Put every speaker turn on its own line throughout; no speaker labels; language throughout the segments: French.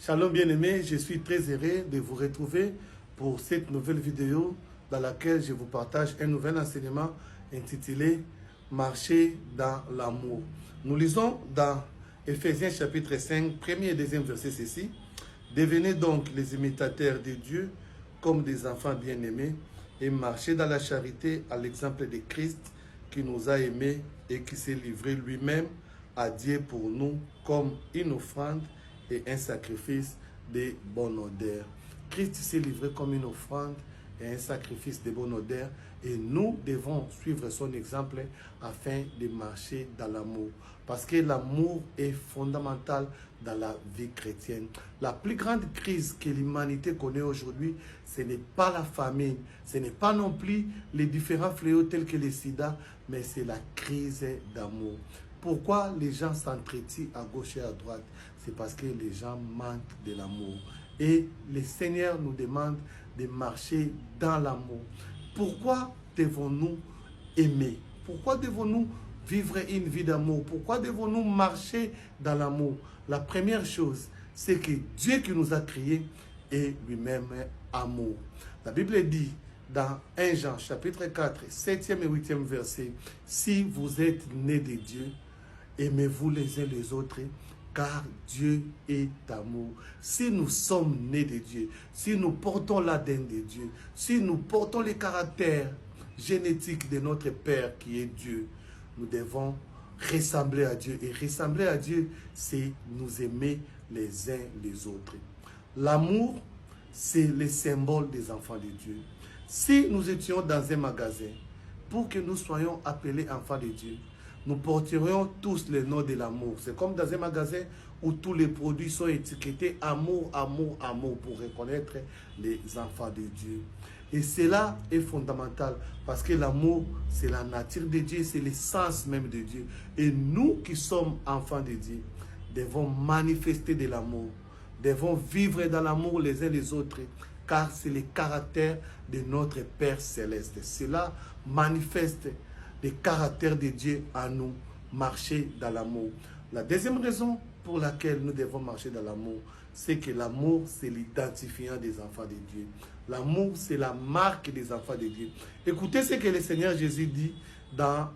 Shalom bien-aimés, je suis très heureux de vous retrouver pour cette nouvelle vidéo dans laquelle je vous partage un nouvel enseignement intitulé « Marcher dans l'amour ». Nous lisons dans Ephésiens chapitre 5, premier et deuxième verset ceci. « Devenez donc les imitateurs de Dieu comme des enfants bien-aimés et marchez dans la charité à l'exemple de Christ qui nous a aimés et qui s'est livré lui-même à Dieu pour nous comme une offrande et un sacrifice de bonne odeur. » Christ s'est livré comme une offrande et un sacrifice de bonne odeur et nous devons suivre son exemple afin de marcher dans l'amour. Parce que l'amour est fondamental dans la vie chrétienne. La plus grande crise que l'humanité connaît aujourd'hui, ce n'est pas la famine, ce n'est pas non plus les différents fléaux tels que le sida, mais c'est la crise d'amour. Pourquoi les gens s'entretuent à gauche et à droite? C'est parce que les gens manquent de l'amour. Et le Seigneur nous demande de marcher dans l'amour. Pourquoi devons-nous aimer? Pourquoi devons-nous vivre une vie d'amour? Pourquoi devons-nous marcher dans l'amour? La première chose, c'est que Dieu qui nous a créés est lui-même amour. La Bible dit dans 1 Jean chapitre 4, 7e et 8e verset, « Si vous êtes nés de Dieu, aimez-vous les uns les autres, car Dieu est amour. » Si nous sommes nés de Dieu, si nous portons l'ADN de Dieu, si nous portons les caractères génétiques de notre Père qui est Dieu, nous devons ressembler à Dieu. Et ressembler à Dieu, c'est nous aimer les uns les autres. L'amour, c'est le symbole des enfants de Dieu. Si nous étions dans un magasin, pour que nous soyons appelés enfants de Dieu, nous porterions tous le nom de l'amour. C'est comme dans un magasin où tous les produits sont étiquetés amour, amour, amour pour reconnaître les enfants de Dieu. Et cela est fondamental parce que l'amour, c'est la nature de Dieu, c'est l'essence même de Dieu. Et nous qui sommes enfants de Dieu, devons manifester de l'amour, devons vivre dans l'amour les uns les autres, car c'est le caractère de notre Père Céleste. Cela manifeste le caractère de Dieu en nous, marcher dans l'amour. La deuxième raison pour laquelle nous devons marcher dans l'amour, c'est que l'amour, c'est l'identifiant des enfants de Dieu. L'amour, c'est la marque des enfants de Dieu. Écoutez ce que le Seigneur Jésus dit dans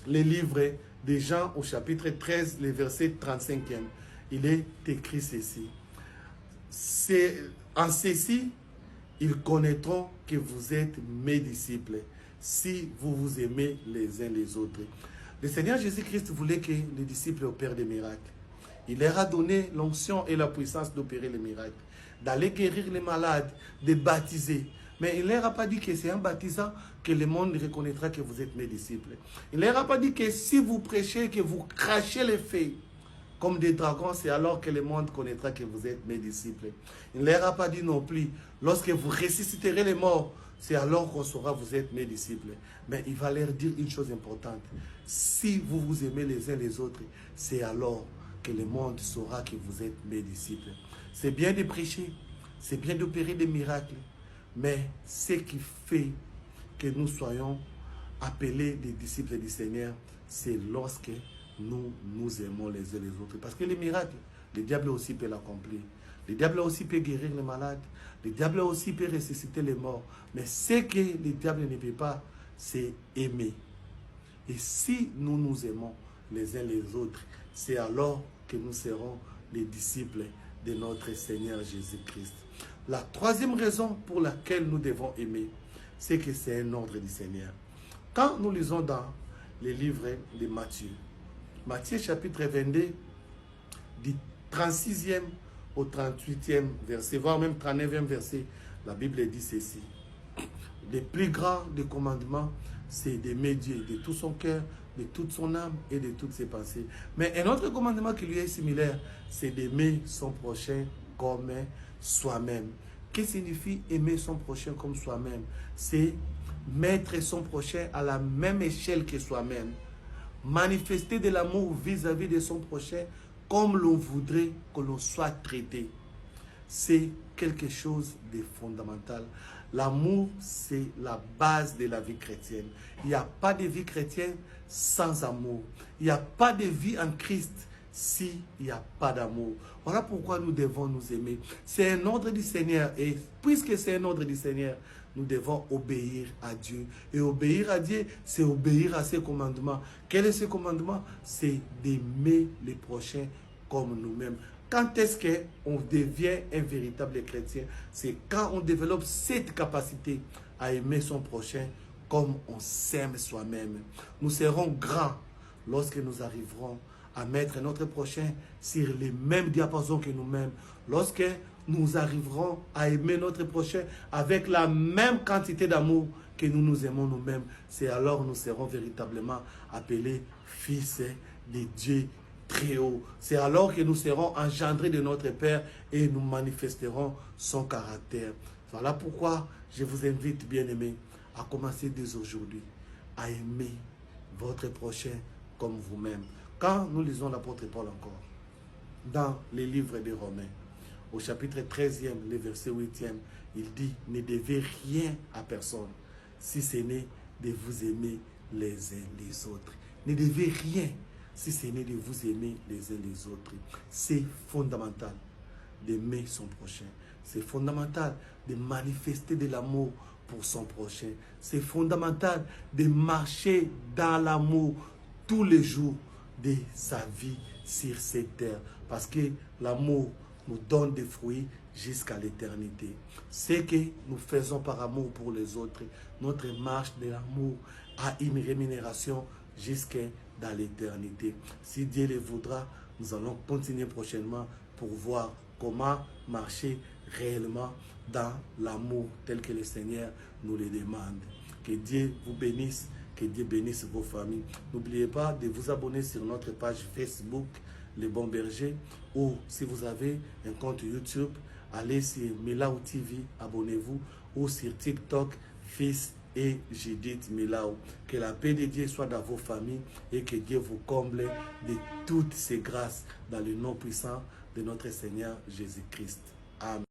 le livre de Jean au chapitre 13, le verset 35e. Il est écrit ceci. En ceci, ils connaîtront que vous êtes mes disciples, si vous vous aimez les uns les autres. Le Seigneur Jésus-Christ voulait que les disciples opèrent des miracles. Il leur a donné l'onction et la puissance d'opérer les miracles, d'aller guérir les malades, de baptiser. Mais il ne leur a pas dit que c'est en baptisant que le monde reconnaîtra que vous êtes mes disciples. Il ne leur a pas dit que si vous prêchez, que vous crachez les feux comme des dragons, c'est alors que le monde connaîtra que vous êtes mes disciples. Il ne leur a pas dit non plus, lorsque vous ressusciterez les morts, c'est alors qu'on saura que vous êtes mes disciples. Mais il va leur dire une chose importante. Si vous vous aimez les uns les autres, c'est alors que le monde saura que vous êtes mes disciples. C'est bien de prêcher, c'est bien d'opérer des miracles, mais ce qui fait que nous soyons appelés des disciples du Seigneur, c'est lorsque nous nous aimons les uns les autres. Parce que les miracles, le diable aussi peut l'accomplir. Le diable aussi peut guérir les malades. Le diable aussi peut ressusciter les morts. Mais ce que le diable ne peut pas, c'est aimer. Et si nous nous aimons les uns les autres, c'est alors que nous serons les disciples de notre Seigneur Jésus-Christ. La troisième raison pour laquelle nous devons aimer, c'est que c'est un ordre du Seigneur. Quand nous lisons dans les livres de Matthieu, Matthieu chapitre 22, du 36e au 38e verset, voire même 39e verset, la Bible dit ceci. Le plus grand des commandements, c'est d'aimer Dieu de tout son cœur, de toute son âme et de toutes ses pensées. Mais un autre commandement qui lui est similaire, c'est d'aimer son prochain comme soi-même. Qu'est-ce que signifie aimer son prochain comme soi-même? C'est mettre son prochain à la même échelle que soi-même. Manifester de l'amour vis-à-vis de son prochain comme l'on voudrait que l'on soit traité. C'est quelque chose de fondamental. L'amour, c'est la base de la vie chrétienne. Il n'y a pas de vie chrétienne sans amour. Il n'y a pas de vie en Christ s'il n'y a pas d'amour. Voilà pourquoi nous devons nous aimer. C'est un ordre du Seigneur. Et puisque c'est un ordre du Seigneur, nous devons obéir à Dieu. Et obéir à Dieu, c'est obéir à ses commandements. Quel est ce commandement? C'est d'aimer les prochains comme nous-mêmes. Quand est-ce qu'on devient un véritable chrétien? C'est quand on développe cette capacité à aimer son prochain comme on s'aime soi-même. Nous serons grands lorsque nous arriverons à mettre notre prochain sur les mêmes diapasons que nous-mêmes. Lorsque nous arriverons à aimer notre prochain avec la même quantité d'amour que nous nous aimons nous-mêmes, c'est alors que nous serons véritablement appelés fils de Dieu très haut. C'est alors que nous serons engendrés de notre Père et nous manifesterons son caractère. Voilà pourquoi je vous invite, bien-aimés, à commencer dès aujourd'hui à aimer votre prochain comme vous-même. Quand nous lisons l'apôtre Paul encore, dans les livres des Romains, au chapitre 13e, le verset 8e, il dit, ne devez rien à personne, si ce n'est de vous aimer les uns les autres. Ne devez rien, si ce n'est de vous aimer les uns les autres. C'est fondamental d'aimer son prochain. C'est fondamental de manifester de l'amour pour son prochain. C'est fondamental de marcher dans l'amour tous les jours de sa vie sur cette terre. Parce que l'amour nous donne des fruits jusqu'à l'éternité. Ce que nous faisons par amour pour les autres, notre marche de l'amour a une rémunération jusqu'à dans l'éternité. Si Dieu le voudra, nous allons continuer prochainement pour voir comment marcher réellement dans l'amour tel que le Seigneur nous le demande. Que Dieu vous bénisse, que Dieu bénisse vos familles. N'oubliez pas de vous abonner sur notre page Facebook, Les Bons Bergers, ou si vous avez un compte YouTube, allez sur Milaou TV, abonnez-vous, ou sur TikTok, Fils et Judith Milaou. Que la paix de Dieu soit dans vos familles et que Dieu vous comble de toutes ses grâces dans le nom puissant de notre Seigneur Jésus-Christ. Amen.